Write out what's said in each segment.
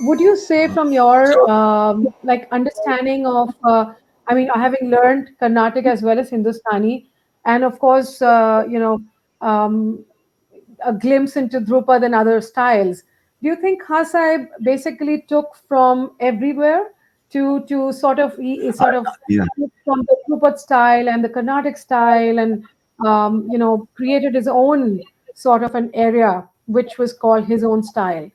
would you say from your So like understanding of, I mean, having learned Carnatic as well as Hindustani, and of course, um, a glimpse into Drupad and other styles. Do you think Hasai basically took from everywhere to sort of he I, sort of yeah, took from the Drupad style and the Carnatic style and created his own sort of an area which was called his own style?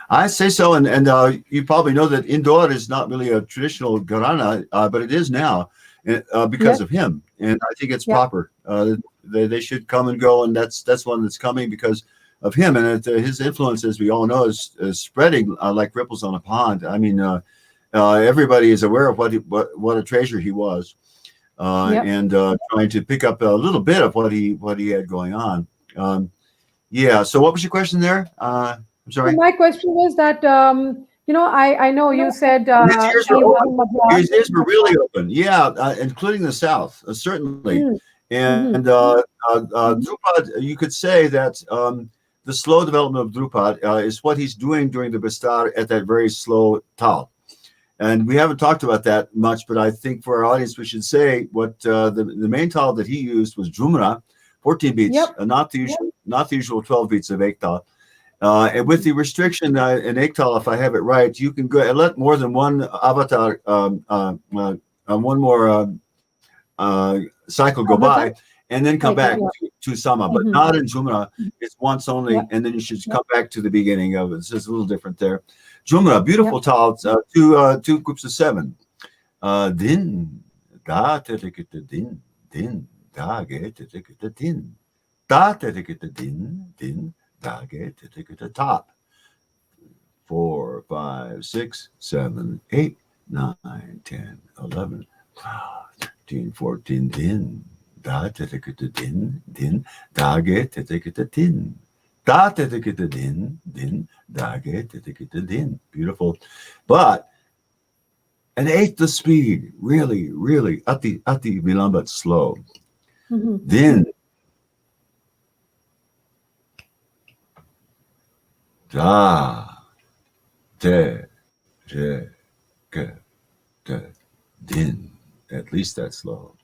I say so, and you probably know that Indore is not really a traditional Gharana, but it is now because Yes. of him, and I think it's Yeah. proper. They should come and go, and that's one that's coming because of him, and his influence, as we all know, is spreading like ripples on a pond. I mean, everybody is aware of what a treasure he was, Yep. and trying to pick up a little bit of what he had going on. Um, yeah. So, what was your question there? I'm So sorry. my question was that I know you said His ears were he was open. in Madras. His ears were really open. Yeah, including the South, certainly. Mm, And mhm, Drupad, you could say that the slow development of Drupad is what he's doing during the Bistar at that very slow tal. And we haven't talked about that much, but I think for our audience, we should say what the main tal that he used was Jumra, 14 beats, yep. not the usual 12 beats of Ektal. And with the restriction in Ektal, if I have it right, you can go and let more than one avatar, one more cycle go by, Avatar and then come back cycle. Yeah. to Sama, but Mhm, not in Jumra. It's once only, yep. and then you should come back to the beginning of it. It's just a little different there. Jumra, beautiful Yep. tal, two groups of seven. Din, da, tetekete, din, da, ge, tetekete, din. Da, tetekete, din, da, ge, tetekete, top. 4, 5, 6, 7, 8, 9, 10, 11, 12, 13, 14, din. Da tetekete din, dage tetekete din. Da tetekete din, dage tetekete din. Beautiful. But an eighth the speed, really, really, ati vilambat slow. Mhm. Din, da, te, re, ke, te, din. At least that's slow.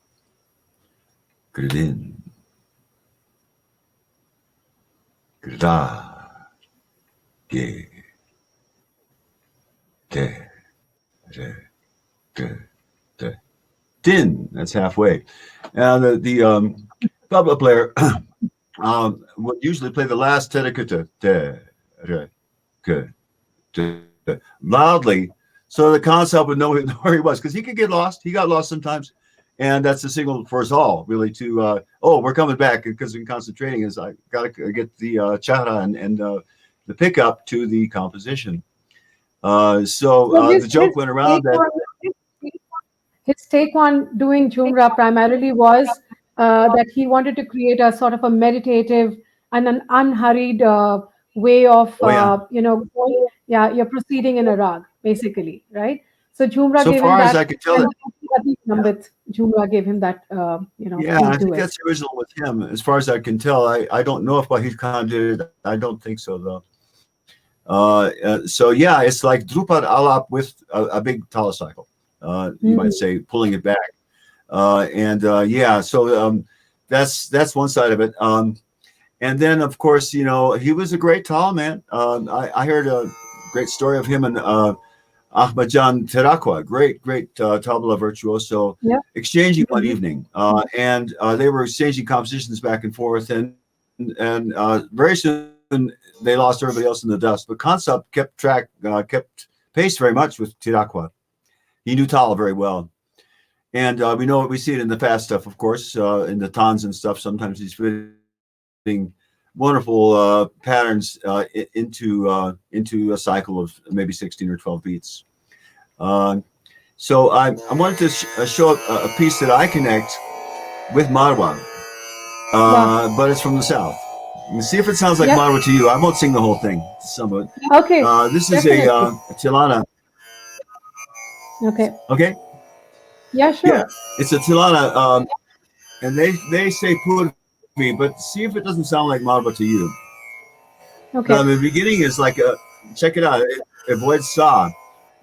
Gredin, grda, ge, te, re, ge, te. Din, that's halfway. Now the tabla player would usually play the last tedicata, te, re, ge, te, loudly, so the concept would know where he was, because he could get lost. He got lost sometimes. And that's the signal for us all, really, to we're coming back, because in concentrating is I got to get the chara and the pickup to the composition. So So the joke went around that his take on doing Jumra primarily was that he wanted to create a sort of a meditative and an unhurried way of oh yeah, yeah, you're proceeding in a rag basically, right? So Jumra so gave him far as that, I could tell and it, Lambit Jumra gave him that yeah, please I do think it. that's the original with him. As far as I can tell, I don't know if Wahid Khan did it. I don't think so though. So yeah, it's like Drupad Alap with a big Tala cycle. You might Mm, say pulling it back. And yeah, so that's one side of it. And then of course, he was a great tall man. I heard a great story of him and Ahmadjan Terakwa, great tabla virtuoso, yeah. exchanging one Mhm. evening, and they were exchanging compositions back and forth, and very soon they lost everybody else in the dust. But Kansap kept pace very much with Tirakwa. He knew Tala very well. And we see it in the fast stuff, of course, in the tons and stuff. Sometimes he's fitting wonderful patterns into a cycle of maybe 16 or 12 beats. Uh, so I wanted to show a piece that I connect with Marwa, Wow. but it's from the south. And see if it sounds like Yep. Marwa to you. I won't sing the whole thing. Some of it. Okay. This is Definitely. a Tilana. Okay. Okay, Yeah. yeah, Sure. it's a Tilana. And they say Purvi, but see if it doesn't sound like Marwa to you. The Okay. beginning is like check it out. It avoids sa.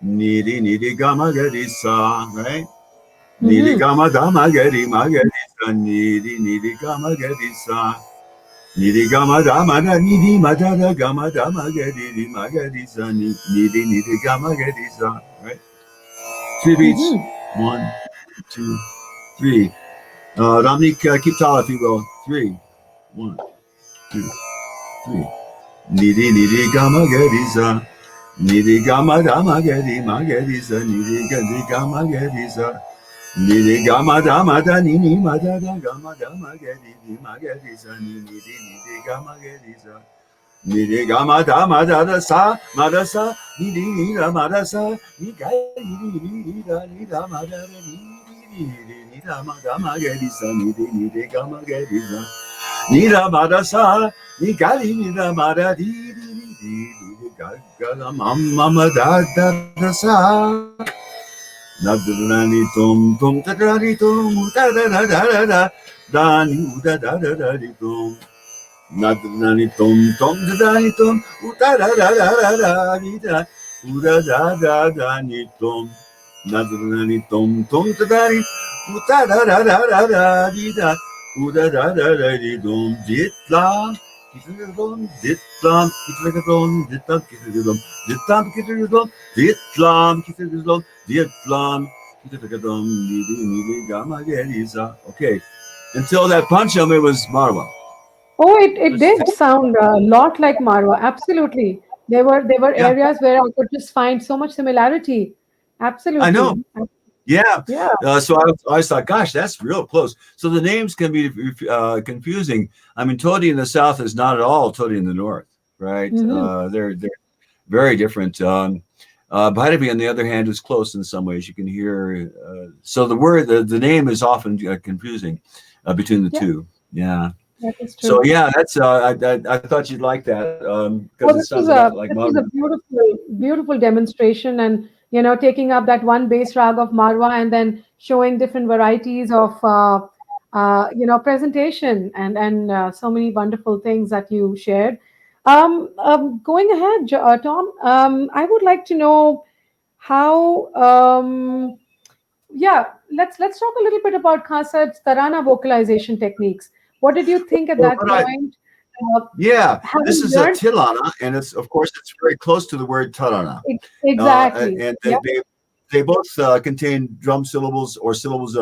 Niri niri gama gari sa, right? Niri Mm-hmm. gama dama gari magari sa. Niri niri gama gari sa. Niri gama dama da niri madada gama dama gari magari sa. Niri niri gama gari sa, right? Three beats. Mm-hmm. One, two, three. Ramneek, keep tall if you will. Three. One, two, three. Niri niri gama gariza. Niri gama dama gari magariza. Niri gari gama gariza. Niri gama dama da nini madada gama dama gari magariza. Niri niri gama gariza. Niri gama dama da sa madasa. Niri nira madasa. Niga niri nira nira madada niri nira madama gariza. Niri niri gama gariza. Nira madasa. Nigali nira madadi di di gala mama da da da sa. Nadrani tum tum tadrani tum da da da da da da dani da da da da di tum. Nadrani tum tum tadrani tum da da da da da da di da uda da da da ni tum. Nadrani tum tum tadrani da da da da da da di da uda da da da di tum ditla. Kitledom, ditlam, kitledom, ditlam, kitledom, ditlam, kitledom, ditlam, kitledom, ditlam, kitledom, nidi, nidi, gama, geriza. Okay. Until that pancham, it was Marwa. Oh, It it was, did sound a lot like Marwa. Absolutely. There were yeah, areas where I could just find so much similarity. I know. Absolutely. Yeah. Yeah. So I thought, gosh, that's real close. So the names can be confusing. I mean, Todi in the south is not at all Todi in the north, right? Mm-hmm. They're very different. Bhairavi, on the other hand, is close in some ways. You can hear. So the name is often confusing between the Yeah, two. Yeah. that is So true. yeah, that's. I thought you'd like that because it Oh, sounds like this Madhuri. was a beautiful demonstration, and taking up that one bass rag of Marwa and then showing different varieties of presentation and so many wonderful things that you shared. Going ahead, Tom, I would like to know how. Yeah, let's talk a little bit about Khasad's Tarana vocalization techniques. What did you think at Well, that point? Uh, yeah, this having is a learned tilana, and it's of course it's very close to the word tarana. exactly. And Yeah. they both contain drum syllables or syllables,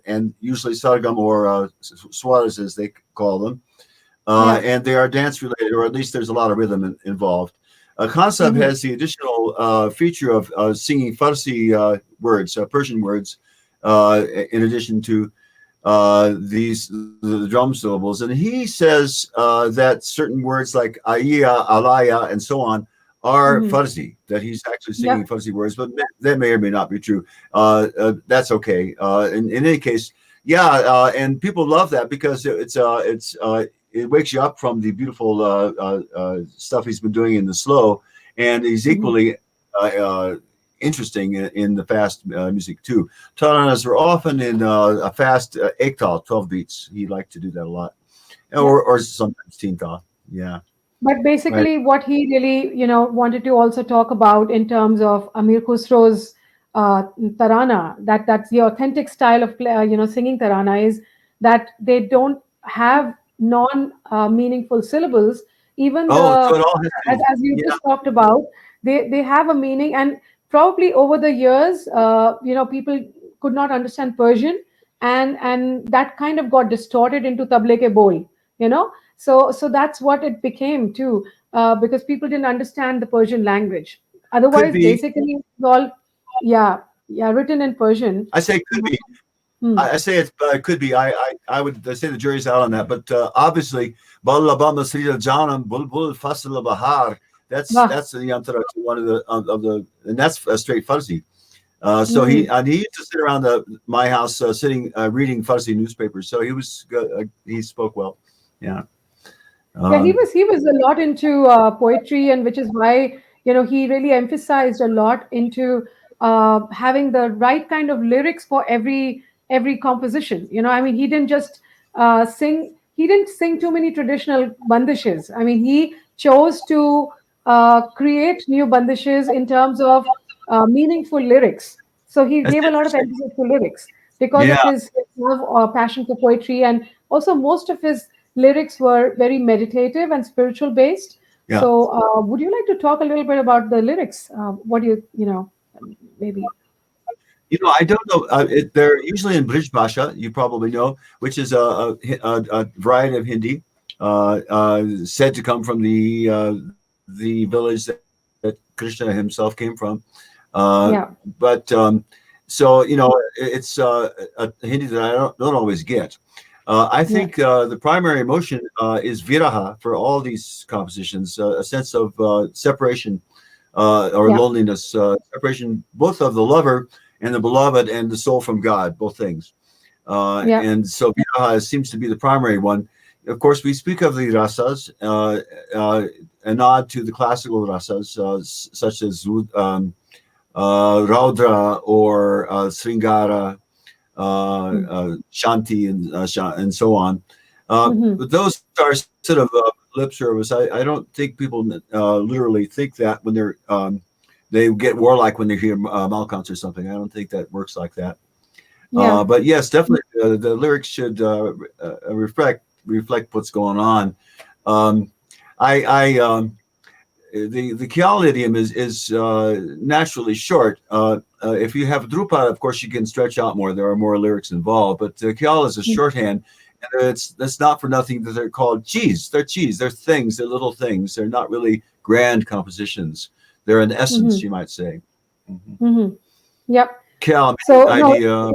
and usually sargam or swaras as they call them, Yeah. and they are dance related, or at least there's a lot of rhythm involved. Khansab Mm-hmm. has the additional feature of singing Farsi words, Persian words, in addition to the drum syllables, and he says that certain words like ayya, alaya, and so on are Mm-hmm. Farsi. That he's actually Yeah. singing Farsi words, but that may or may not be true. That's okay. In any case, yeah, and people love that because it wakes you up from the beautiful stuff he's been doing in the slow, and he's Mm-hmm. equally interesting in the fast music too. Taranas are often in a fast ektal, 12 beats. He liked to do that a lot, Yeah. or sometimes tinta. Yeah, But right. basically, what he really, wanted to also talk about in terms of Amir Khusro's tarana, that's the authentic style of singing tarana is that they don't have non-meaningful syllables. Even Oh, so the it all has to. as you Yeah, just talked about, they have a meaning, and probably over the years, people could not understand Persian, and that kind of got distorted into table ke bol, you know so that's what it became too, because people didn't understand the Persian language. could Otherwise, be. basically, it's all yeah, yeah, written in Persian. I say could be. Hmm. I say it could be. I would say the jury's out on that, but obviously, Balla Bama Srila Janam Bulbul Fasal Bahar. Wah. That's the yantara to one of the, and that's a straight Farsi. So Hmm. he used to sit around my house, sitting reading Farsi newspapers. So he spoke well. Yeah. Yeah, he Um, was he was a lot into poetry, and which is why he really emphasized a lot into having the right kind of lyrics for every composition. I mean, he didn't just sing. He didn't sing too many traditional bandishes. I mean, he chose to create new bandishes in terms of meaningful lyrics. So he That's gave a lot of interesting. emphasis to lyrics because of Yeah, his love or passion for poetry, and also most of his lyrics were very meditative and spiritual based. yeah. So, would you like to talk a little bit about the lyrics? What do maybe? I don't know. They're usually in Brij Bhasha, you probably know, which is a variety of Hindi, said to come from the village that Krishna himself came from. Yeah, But so it's a Hindi that I don't always get. I yeah, think the primary emotion is viraha for all these compositions, a sense of separation or yeah, loneliness, separation both of the lover and the beloved and the soul from God, both things. yeah, And so viraha seems to be the primary one. Of course, we speak of the rasas, a nod to the classical rasas, such as Raudra or Sringara, mm, Shanti, and so on. mhm, But those are sort of lip service. I don't think people literally think that when they get warlike when they hear Malkans or something. I don't think that works like that. yeah, But yes, definitely the lyrics should reflect what's going on. Um, I the Khayal idiom is naturally short. If you have Drupal, of course, you can stretch out more. There are more lyrics involved, but Khayal is a mm, shorthand. And that's not for nothing that they're called cheese. They're cheese. They're things. They're little things. They're not really grand compositions. They're an essence, mhm, you might say. Mhm. mhm. Yep. Khayal, So no, idea.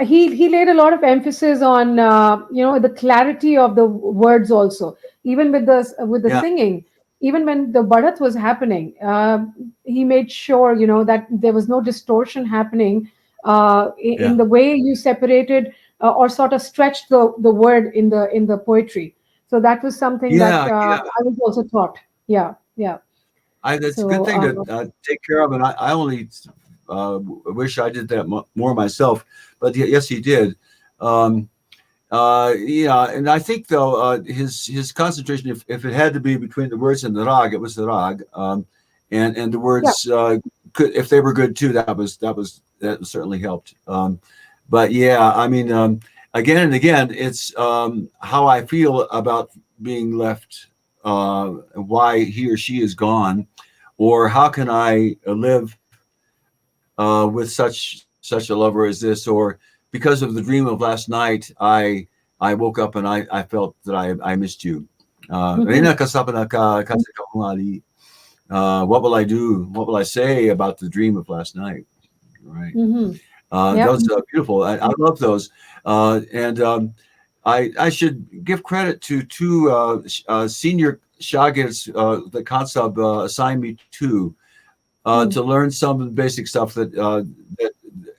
he laid a lot of emphasis on the clarity of the words also, even with the Yeah, singing, even when the bharat was happening, he made sure that there was no distortion happening in yeah, the way you separated or sort of stretched the word in the poetry. So that was something that yeah, yeah. I was also taught. Yeah, yeah. That's a good So thing to take care of, and I only wish I did that more myself. But yes, he did. Um, yeah, and I think though his concentration, if it had to be between the words and the rag, it was the rag, and the yeah. words could, if they were good too, that certainly helped. But yeah, I mean, again and again, it's how I feel about being left, why he or she is gone, or how can I live with such a lover as this, or because of the dream of last night, I woke up and I felt that I missed you. Hmm. Rena kasapana kasi kaungali. What will I do? What will I say about the dream of last night? Right. Hmm. Yeah. Those are beautiful. I love those. And I should give credit to two senior shagirs that Kansab assigned me to Mm. learn some of the basic stuff that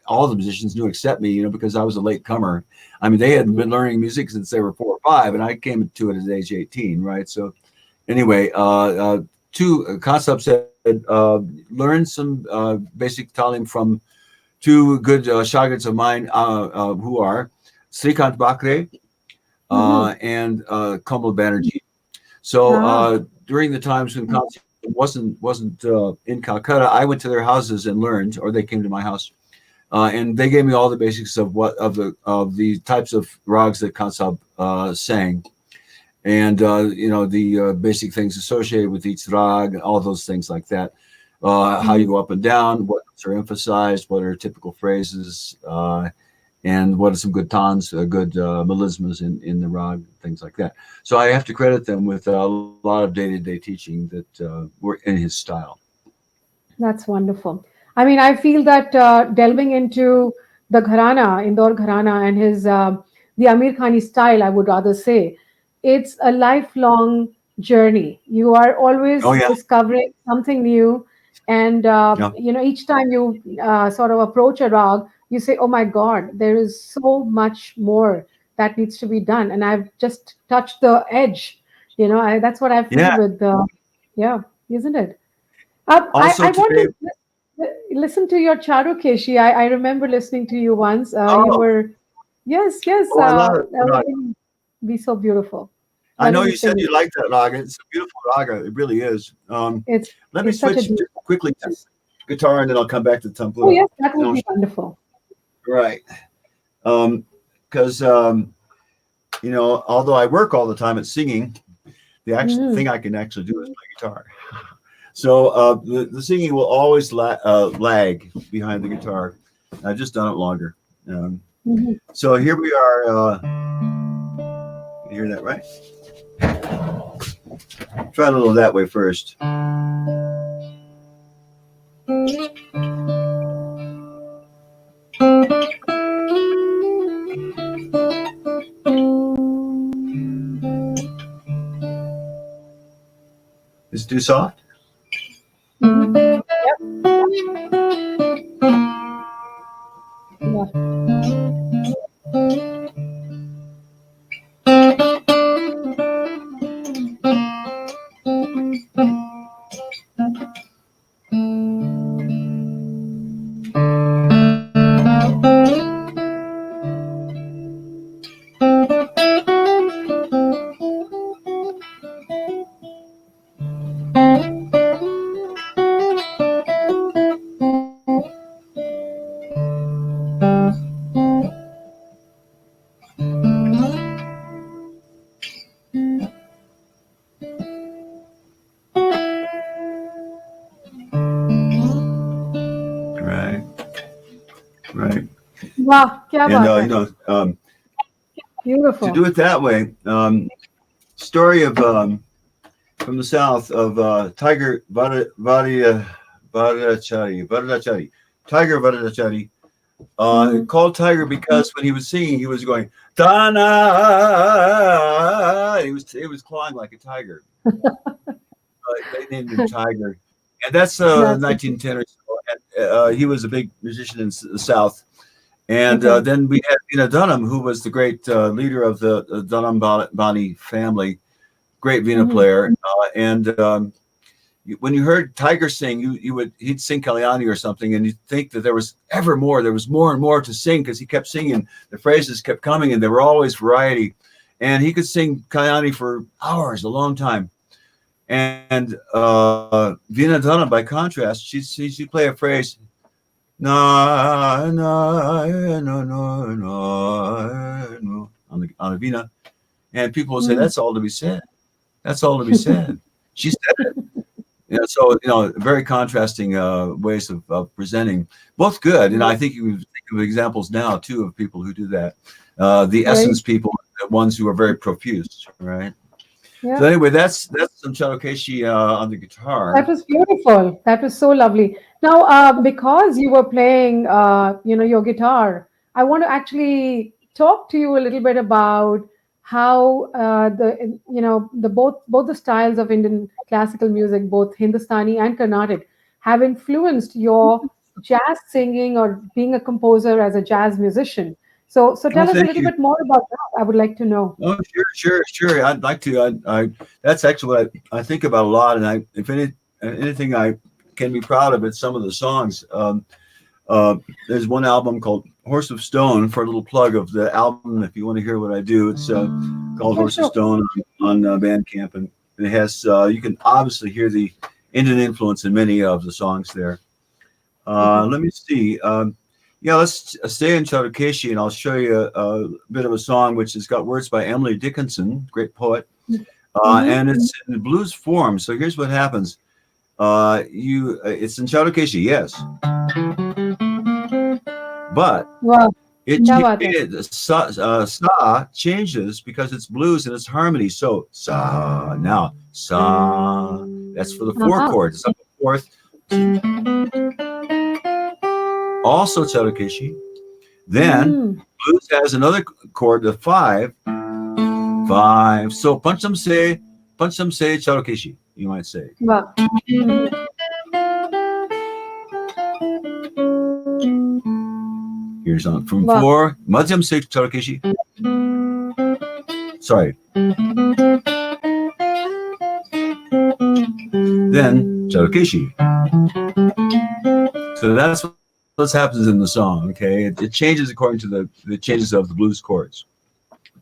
all the musicians knew except me, because I was a late comer. I mean, they had been learning music since they were 4 or 5, and I came to it at age 18, right? So anyway, two concepts said learn some basic talim from two good shagirs of mine who are Srikant Bakre Hmm. and Kamal Banerjee. So Ah. during the times when Kansi wasn't in Calcutta, I went to their houses and learned, or they came to my house, and they gave me all the basics of the types of rags that Kansab sang, and the basic things associated with each rag, all those things like that. How you Mhm. go up and down, what notes are emphasized, what are typical phrases, and what are some good tons, good melismas in the rag, things like that. So I have to credit them with a lot of day-to-day teaching that were in his style. That's wonderful. I mean, I feel that delving into the Gharana, Indore Gharana, and his the Amir Khani style, I would rather say, it's a lifelong journey. You are Oh always yeah, discovering something new, and yeah, each time you sort of approach a rag, you say, "Oh my God, there is so much more that needs to be done," and I've just touched the edge. That's what I feel yeah. with yeah, isn't it? Also I want today, to listen to your Charukeshi. I remember listening to you once. You oh, were, yes, yes, oh, I love it. that would be so beautiful. I Why know don't you you said sing it? you like that raga. It's a beautiful raga. It really is. It's Let me it's such a switch just beautiful. quickly to guitar, and then I'll come back to Oh tempura. yes, that And would be wonderful. right, because you know, although I work all the time at singing, the actual Hmm. thing I can actually do is play guitar. So the singing will always lag behind the guitar. I've just done it longer. Um, Hmm. so here we are. You hear that right? Try a little that way first. Is it too soft? Hmm. Yep. Yeah. Right, right. वाह क्या And बात है you know, to do beautiful it that way, story of from the south of Tiger Vadachari, Tiger Vadachari, hmm called Tiger because when he was singing, he was going Tana. He was clawing like a tiger. They named him Tiger, and that's that's it. 1910 or so. And, he was a big musician in the South. And Okay. then we had Vina Dunham, who was the great leader of the Dunham Bani family, great Vina Hmm. player. And when you heard Tiger sing, he'd sing Kalyani or something, and you'd think that there was ever more. There was more and more to sing because he kept singing. The phrases kept coming, and there were always variety. And he could sing Kalyani for hours, a long time. And Vina Dunham, by contrast, she'd play a phrase, na na no no no on the vina, and people will say Hmm. that's all to be said. That's all to be said. She said it. So very contrasting ways of presenting, both good, and I Yeah. think you think of examples now too of people who do that. The Very. essence people, the ones who are very profuse, right? So Yeah. anyway, that's some Chadokeshi on the That guitar. was beautiful. That was so lovely. Now, because you were playing, your guitar, I want to actually talk to you a little bit about how the both the styles of Indian classical music, both Hindustani and Carnatic, have influenced your jazz singing or being a composer as a jazz musician. So Oh, tell us a thank little you. bit more about that. I would like to know. Oh, sure. I'd like to. That's actually what I think about a lot. And if anything I can be proud of, it's some of the songs. Uh, there's one album called Horse of Stone, for a little plug of the album. If you want to hear what I do, it's called Yeah, Horse of sure. Stone on Bandcamp, and it has you can obviously hear the Indian influence in many of the songs there. Okay. Let me see. Yeah, let's stay in Chaudhary, and I'll show you a bit of a song which has got words by Emily Dickinson, great poet, Mm-hmm. and it's in blues form. So here's what happens. It's in Chaudhary, yes, but Wow. it क्या बात है? sa changes because it's blues and it's harmony. So sa now sa, that's for the four Uh-huh. chords. It's up a fourth, also Chaudhary. Then Mm. blues has another chord, the five, five. So punch them say Chaudhary, you might say. वाह! हुँ, Here's on from वाह! four, madhyam se Chaudhary. Sorry. Then Chaudhary. So that's what happens in the song. Okay, it changes according to the changes of the blues chords.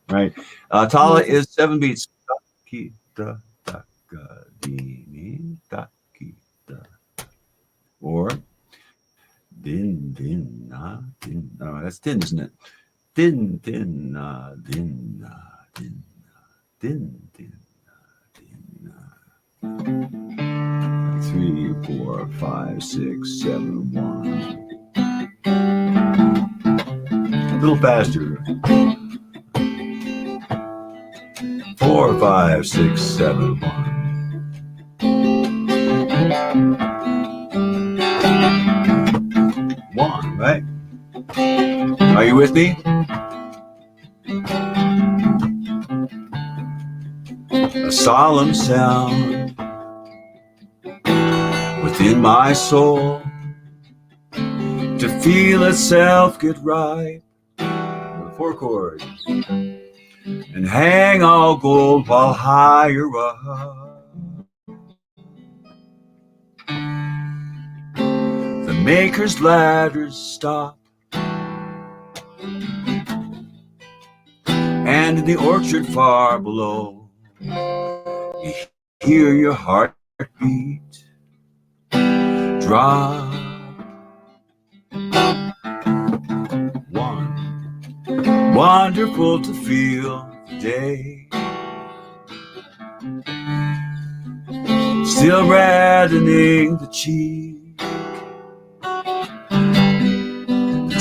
Right. Tala Amazing. is 7 beats. kita taka dini takita. Or din din na din. Oh, that's din, isn't it? Din din na din na din na din din na din na. 3, 4, 5, 6, 7, 1. A little faster. 4, 5, 6, 7, 1. One, right? Are you with me? A solemn sound within my soul to feel itself get right. The 4 chords. And hang all gold while higher up. The maker's ladders stop, and in the orchard far below, you hear your heartbeat drop. One, wonderful to feel the day, still reddening the cheek.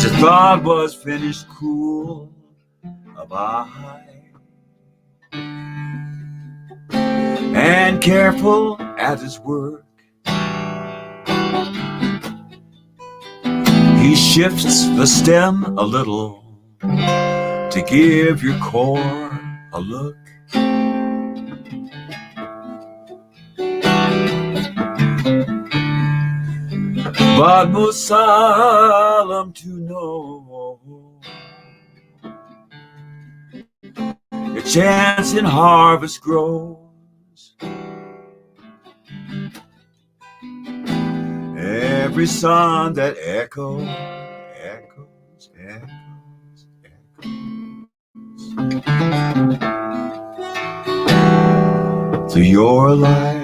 The thought was finished cool by, and careful at his work, he shifts the stem a little to give your core a look. But most solemn to know, your chance in harvest grows. Every sun that echoes, echoes, echoes, echoes to your life.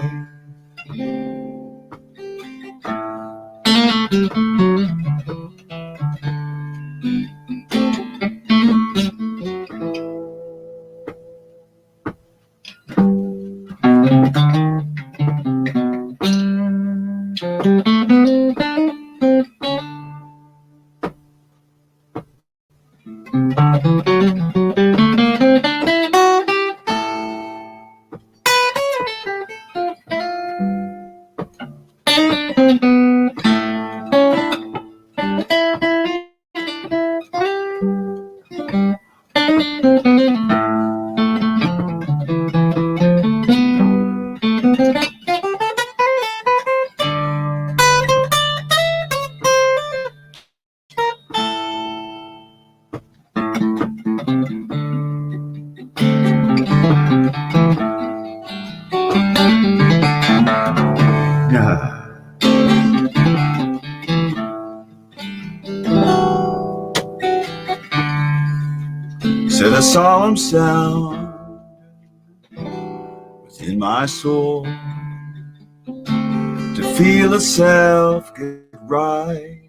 Said a solemn sound within my soul to feel itself get right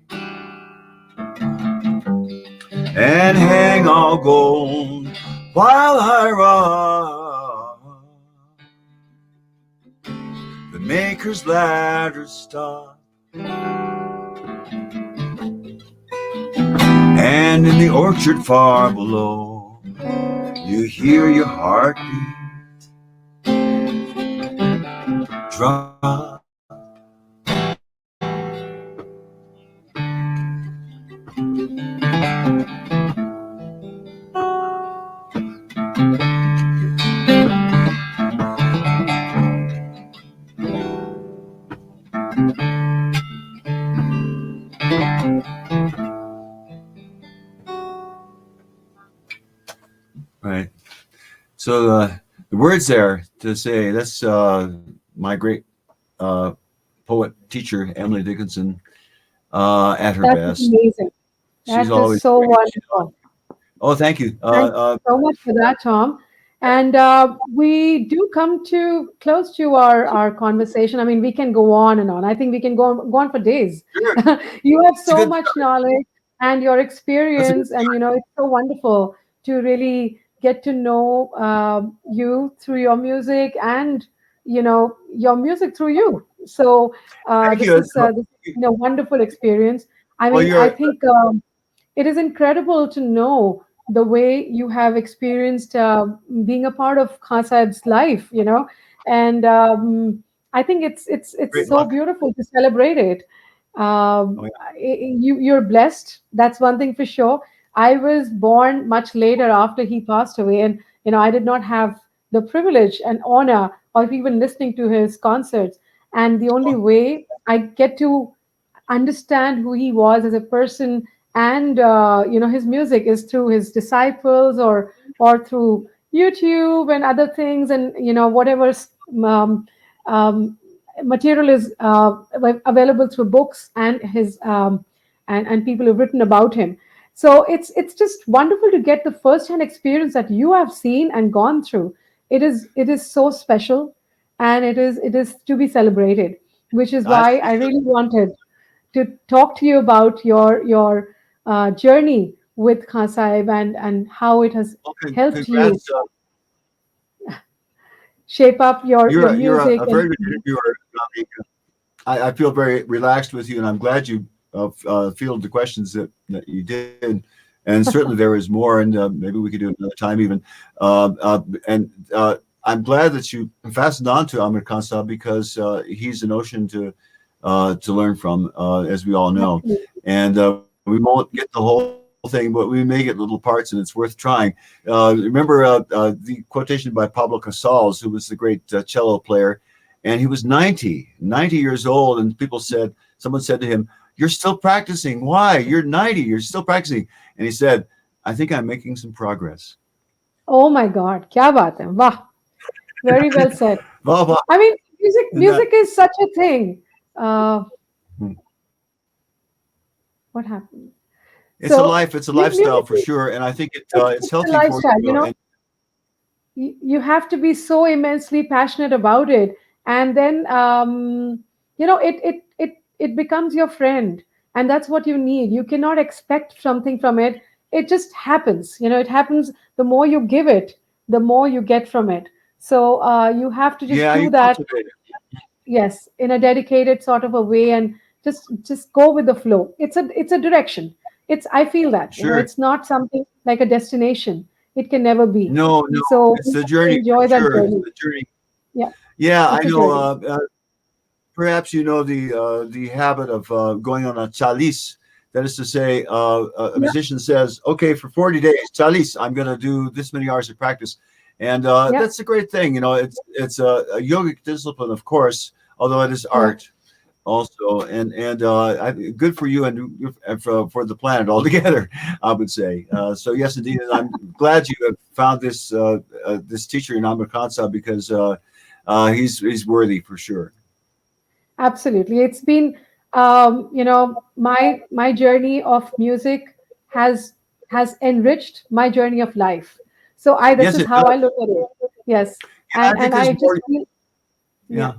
and hang all gold while I run. The maker's ladder stop, and in the orchard far below, you hear your heartbeat drop. Right. So the words there to say that's my great poet teacher Emily Dickinson at her That is best. amazing. She's That is always so great. wonderful. Oh, thank you. Thank you so much for that, Tom. And we do come to close to our conversation. I mean, we can go on and on. I think we can go on for days. Sure. You have It's a so good much start. knowledge and your That's a good experience, and it's so wonderful to really get to know you through your music, and your music through you. So thank this you. is wonderful experience. I Well, mean, I you're think it is incredible to know the way you have experienced being a part of Khansab's life, and I think it's great so luck. beautiful to celebrate it. Oh, yeah. You're blessed. That's one thing for sure. I was born much later after he passed away, and I did not have the privilege and honor of even listening to his concerts. And the only Oh, way I get to understand who he was as a person, and his music is through his disciples, or through YouTube and other things, and whatever um, um, material is available through books, and his and people have written about him. So it's just wonderful to get the first hand experience that you have seen and gone through. It is so special, and it is to be celebrated, which is as why we I should. really wanted to talk to you about your journey with Khan Sahib, and how it has Well, helped you congrats. shape up your You're music. a And very good interviewer. I feel very relaxed with you, and I'm glad you fielded the questions that you did. And certainly there is more, and maybe we could do it another time even. And I'm glad that you fastened on to Amir Khan Sahib, because he's an ocean to learn from, as we all know. And we won't get the whole thing, but we may get little parts, and it's worth trying. Remember the quotation by Pablo Casals, who was the great cello player, and he was 90 years old, and someone said to him, "You're still practicing. Why? You're 90. You're still practicing." And he said, "I think I'm making some progress." oh my God, kya baat hai! Wow, very well said. Well, well, I mean, music and that music is such a thing. Uh, hmm, what happened? So it's a lifestyle music for is sure, and I think it's it's a healthy for lifestyle. you. And You have to be so immensely passionate about it, and then it becomes your friend, and that's what you need. You cannot expect something from it. It just happens. It happens. The more you give it, the more you get from it. So you have to just yeah, you do that. cultivate it. Yes, in a dedicated sort of a way, and just go with the flow. It's a direction. I feel that Sure. it's not something like a destination. It can never be. No, no, So it's we the have to journey for enjoy that sure. It's journey. the journey. Yeah, Yeah, I it's a know. journey. Perhaps you know the habit of going on a chalis. That is to say, a Yeah, musician says, "Okay, for 40 days, chalis, I'm going to do this many hours of practice," and yeah, that's a great thing. It's a yogic discipline, of course, although it is yeah. art also, and good for you, and for the planet altogether, I would say. So yes, indeed, and I'm glad you have found this teacher in Amir Khan Sahib, because he's worthy for sure. Absolutely. It's been, my journey of music has has enriched my journey of life. So this Yes, is it how does. I look at it. Yes, I think and there's I just more. feel, yeah,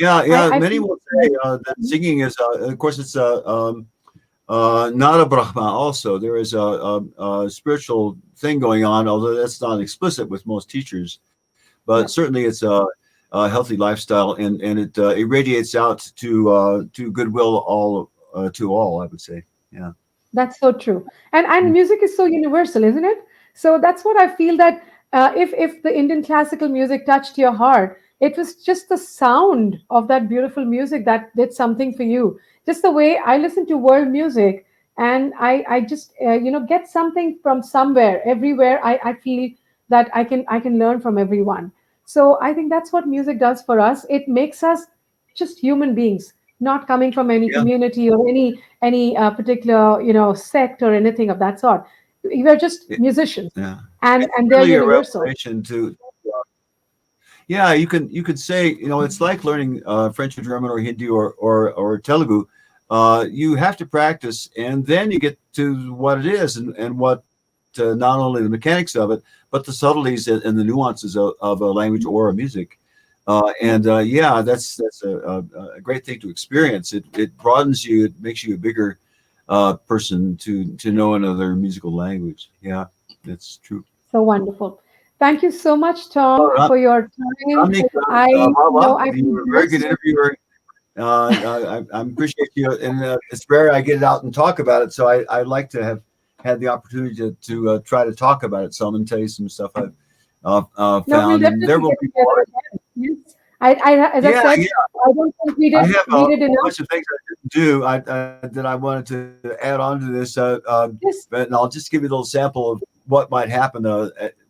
Yeah, yeah. I Many feel. will say that singing is, of course, it's not a brahma. Also, there is a spiritual thing going on, although that's not explicit with most teachers. But Yeah. certainly, it's a healthy lifestyle, and it irradiates out to goodwill to all. I would say. Yeah. That's so true. And music is so universal, isn't it? So that's what I feel, that if the Indian classical music touched your heart, it was just the sound of that beautiful music that did something for you. Just the way I listen to world music, and I just get something from somewhere, everywhere. I feel that I can learn from everyone. So I think that's what music does for us. It makes us just human beings, not coming from any Yeah. community or any particular sect or anything of that sort. We are just It- musicians, yeah. and It's they're really a universal. revelation to. Yeah, you could say, it's like learning French or German or Hindi or Telugu. You have to practice, and then you get to what it is, and what to not only the mechanics of it, but the subtleties and the nuances of a language or a music. Yeah, that's a great thing to experience. It broadens you. It makes you a bigger person to know another musical language. Yeah, that's true. So wonderful. Thank you so much, Well, Tom, for your time. Ramneek, I've you been were a very good blessed. interviewer. I appreciate you, and it's rare I get out and talk about it. So I like to have had the opportunity to try to talk about it some and tell you some stuff I've No, we'll found, and there definitely will get be together more. again. Yes. As I Yeah, said, yeah. I don't think I have a we did whole enough. bunch of things I didn't do that I wanted to add on to this, Yes. but I'll just give you a little sample of what might happen.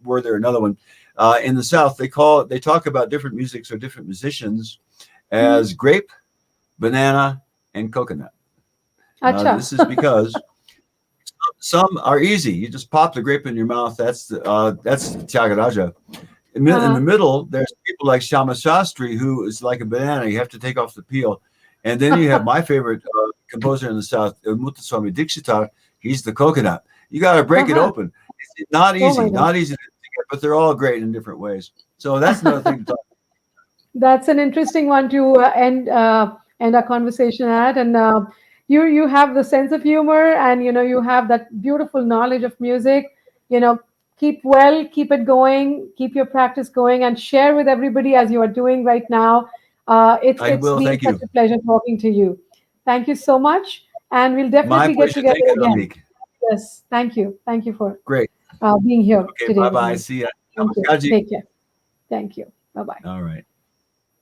Were there another one in the South? They talk about different musics or different musicians Hmm. as grape, banana, and coconut. Acha. This is because some are easy. You just pop the grape in your mouth. That's Tyagaraja. In the Uh-huh. middle, there's people like Shama Shastri, who is like a banana. You have to take off the peel. And then you have my favorite composer in the South, Muthuswami Dikshitar. He's the coconut. You got to break it Uh-huh. open. It's not Oh my easy, God. not easy to get, but they're all great in different ways. So that's another thing to talk That's an interesting one to end our conversation at. And you have the sense of humor, and you have that beautiful knowledge of music. You know, keep it going, keep your practice going, and share with everybody as you are doing right now. I It's will. been Thank such you. a pleasure talking to you. Thank you so much, and we'll My definitely get pleasure. together Thank you, again. Ramneek. Yes, thank you for Great. being here Okay. today Bye with bye. me. See ya. Thank you. Namaskar ji. Take care. Thank you. Bye bye. All right.